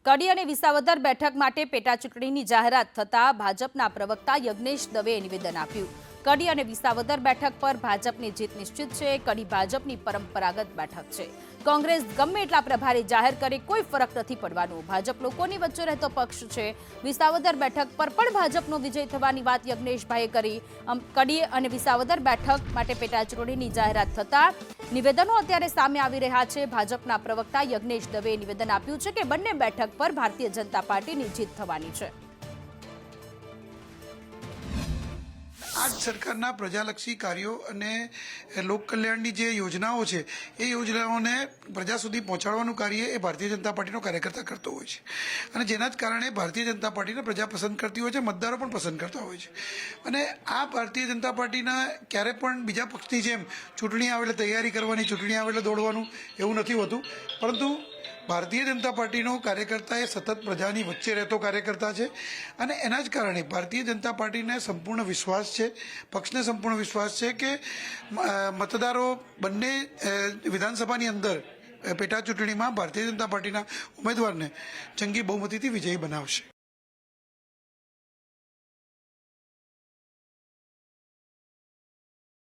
કડી અને વિસાવદર બેઠક માટે પેટા ચૂંટણીની જાહેરાત થતા ભાજપના પ્રવક્તા યજ્ઞેશ દવેએ નિવેદન આપ્યું। કડી અને વિસાવદર બેઠક પર ભાજપની જીત નિશ્ચિત છે। કડી ભાજપની પરંપરાગત બેઠક છે। કોંગ્રેસ ગમે એટલા પ્રભારી જાહેર કરે કોઈ ફરક નથી પડવાનો। ભાજપ લોકોની વચ્ચે રહેતો પક્ષ છે। વિસાવદર બેઠક પર પણ ભાજપનો વિજય થવાની વાત યજ્ઞેશભાઈએ કરી। કડી અને વિસાવદર બેઠક માટે પેટા ચૂંટણીની જાહેરાત થતા નિવેદનો અત્યારે સામે આવી રહ્યા છે। ભાજપના પ્રવક્તા યજ્ઞેશ દવેએ નિવેદન આપ્યું છે કે બંને બેઠક પર ભારતીય જનતા પાર્ટીની જીત થવાની છે। आज सरकारना प्रजालक्षी कार्यों અને લોક કલ્યાણની જે યોજનાઓ છે એ યોજનાઓને પ્રજા સુધી પહોંચાડવાનું કાર્ય એ ભારતીય જનતા પાર્ટીનો કાર્યકર્તા કરતો હોય છે અને જેના જ કારણે ભારતીય જનતા પાર્ટીને પ્રજા પસંદ કરતી હોય છે, મતદારો પણ પસંદ કરતા હોય છે। અને આ ભારતીય જનતા પાર્ટીના ક્યારે પણ બીજા પક્ષની જેમ ચૂંટણી આવે એટલે તૈયારી કરવાની, ચૂંટણી આવે એટલે દોડવાનું એવું નથી હોતું, પરંતુ ભારતીય જનતા પાર્ટીનો કાર્યકર્તા એ સતત પ્રજાની વચ્ચે રહેતો કાર્યકર્તા છે અને એના જ કારણે ભારતીય જનતા પાર્ટીને સંપૂર્ણ વિશ્વાસ છે, પક્ષને સંપૂર્ણ વિશ્વાસ છે કે મતદારો બંને વિધાનસભાની અંદર પેટા ચૂંટણીમાં ભારતીય જનતા પાર્ટીના ઉમેદવારને જંગી બહુમતીથી વિજયી બનાવશે।